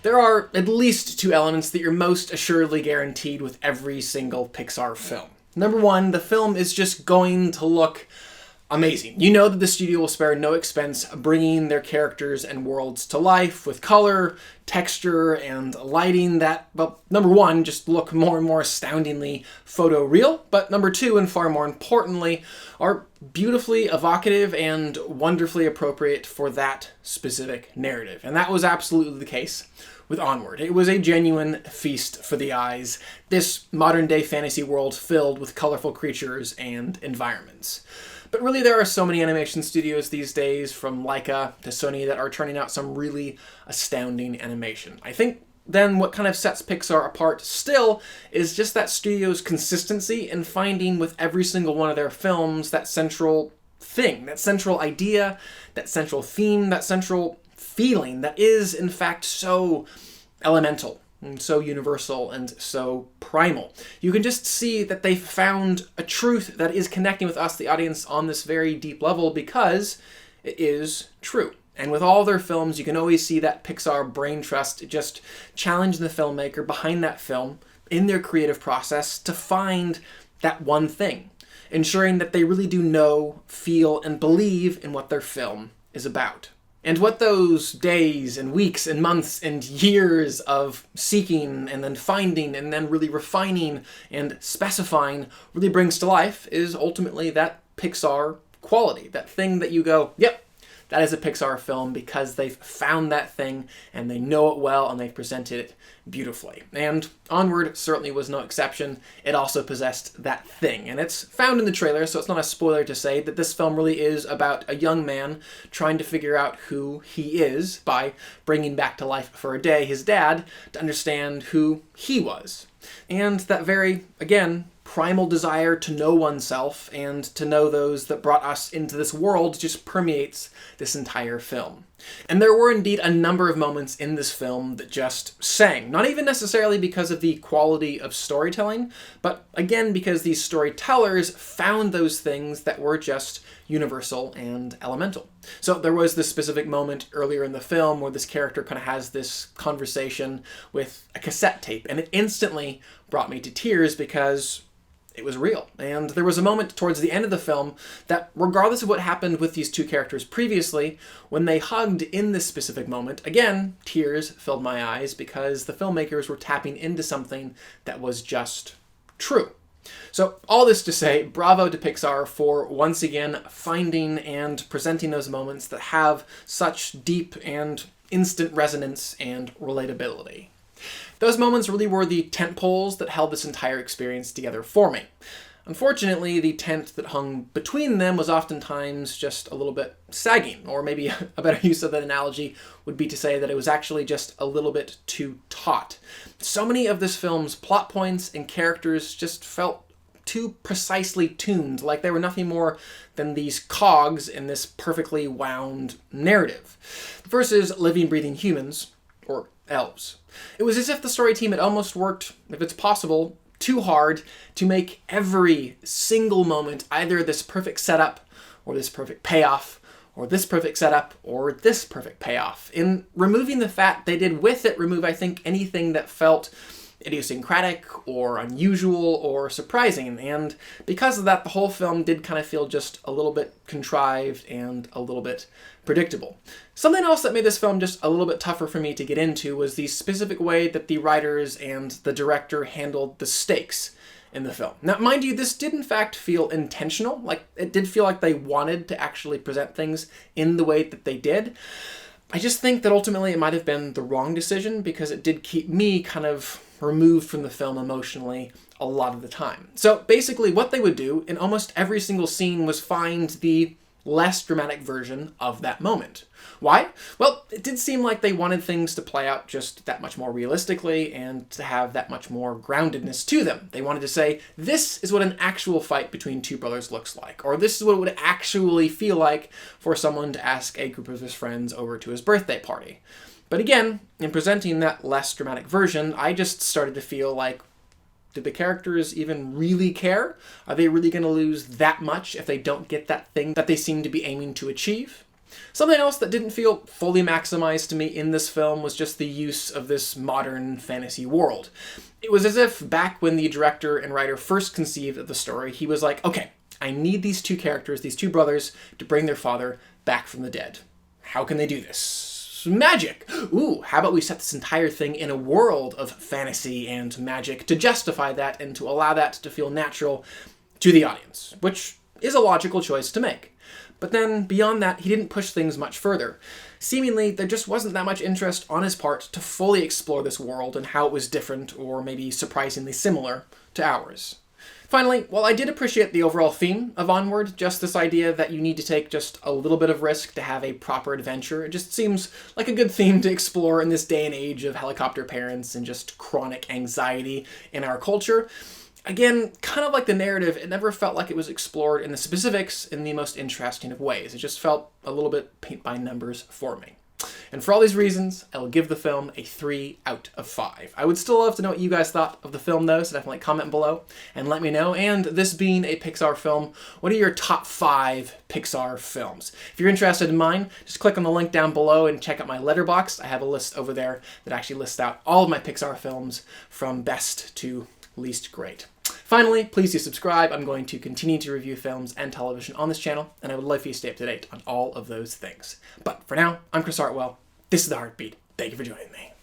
There are at least two elements that you're most assuredly guaranteed with every single Pixar film. Number one, the film is just going to look amazing. You know that the studio will spare no expense bringing their characters and worlds to life with color, texture, and lighting that, well, number one, just look more and more astoundingly photoreal, but number two, and far more importantly, are beautifully evocative and wonderfully appropriate for that specific narrative. And that was absolutely the case with Onward. It was a genuine feast for the eyes, this modern-day fantasy world filled with colorful creatures and environments. But really, there are so many animation studios these days, from Laika to Sony, that are turning out some really astounding animation. I think then what kind of sets Pixar apart still is just that studio's consistency in finding with every single one of their films that central thing, that central idea, that central theme, that central feeling that is, in fact, so elemental and so universal and so primal. You can just see that they found a truth that is connecting with us, the audience, on this very deep level because it is true. And with all their films, you can always see that Pixar brain trust just challenge the filmmaker behind that film in their creative process to find that one thing, ensuring that they really do know, feel, and believe in what their film is about. And what those days and weeks and months and years of seeking and then finding and then really refining and specifying really brings to life is ultimately that Pixar quality, that thing that you go, yep, that is a Pixar film because they've found that thing and they know it well and they've presented it beautifully. And Onward certainly was no exception. It also possessed that thing. And it's found in the trailer, so it's not a spoiler to say that this film really is about a young man trying to figure out who he is by bringing back to life for a day his dad to understand who he was. And that very, again, primal desire to know oneself and to know those that brought us into this world just permeates this entire film. And there were indeed a number of moments in this film that just sang, not even necessarily because of the quality of storytelling, but again because these storytellers found those things that were just universal and elemental. So there was this specific moment earlier in the film where this character kind of has this conversation with a cassette tape, and it instantly brought me to tears because it was real. And there was a moment towards the end of the film that, regardless of what happened with these two characters previously, when they hugged in this specific moment, again, tears filled my eyes because the filmmakers were tapping into something that was just true. So all this to say, bravo to Pixar for once again finding and presenting those moments that have such deep and instant resonance and relatability. Those moments really were the tent poles that held this entire experience together for me. Unfortunately, the tent that hung between them was oftentimes just a little bit sagging, or maybe a better use of that analogy would be to say that it was actually just a little bit too taut. So many of this film's plot points and characters just felt too precisely tuned, like they were nothing more than these cogs in this perfectly wound narrative, versus living, breathing humans, or elves. It was as if the story team had almost worked, if it's possible, too hard to make every single moment either this perfect setup, or this perfect payoff, or this perfect setup, or this perfect payoff. In removing the fat, they did with it remove, I think, anything that felt idiosyncratic, or unusual, or surprising, and because of that, the whole film did kind of feel just a little bit contrived and a little bit predictable. Something else that made this film just a little bit tougher for me to get into was the specific way that the writers and the director handled the stakes in the film. Now, mind you, this did in fact feel intentional. Like, it did feel like they wanted to actually present things in the way that they did. I just think that ultimately it might have been the wrong decision because it did keep me kind of removed from the film emotionally a lot of the time. So basically what they would do in almost every single scene was find the less dramatic version of that moment. Why? Well, it did seem like they wanted things to play out just that much more realistically and to have that much more groundedness to them. They wanted to say, this is what an actual fight between two brothers looks like, or this is what it would actually feel like for someone to ask a group of his friends over to his birthday party. But again, in presenting that less dramatic version, I just started to feel like, did the characters even really care? Are they really going to lose that much if they don't get that thing that they seem to be aiming to achieve? Something else that didn't feel fully maximized to me in this film was just the use of this modern fantasy world. It was as if back when the director and writer first conceived of the story, he was like, okay, I need these two characters, these two brothers, to bring their father back from the dead. How can they do this? Magic! Ooh, how about we set this entire thing in a world of fantasy and magic to justify that and to allow that to feel natural to the audience, which is a logical choice to make. But then, beyond that, he didn't push things much further. Seemingly, there just wasn't that much interest on his part to fully explore this world and how it was different, or maybe surprisingly similar, to ours. Finally, while I did appreciate the overall theme of Onward, just this idea that you need to take just a little bit of risk to have a proper adventure, it just seems like a good theme to explore in this day and age of helicopter parents and just chronic anxiety in our culture. Again, kind of like the narrative, it never felt like it was explored in the specifics in the most interesting of ways. It just felt a little bit paint by numbers for me. And for all these reasons, I will give the film a 3 out of 5. I would still love to know what you guys thought of the film though, so definitely comment below and let me know. And this being a Pixar film, what are your top 5 Pixar films? If you're interested in mine, just click on the link down below and check out my letterboxd. I have a list over there that actually lists out all of my Pixar films from best to least great. Finally, please do subscribe. I'm going to continue to review films and television on this channel, and I would love for you to stay up to date on all of those things. But for now, I'm Chris Hartwell. This is The Heartbeat. Thank you for joining me.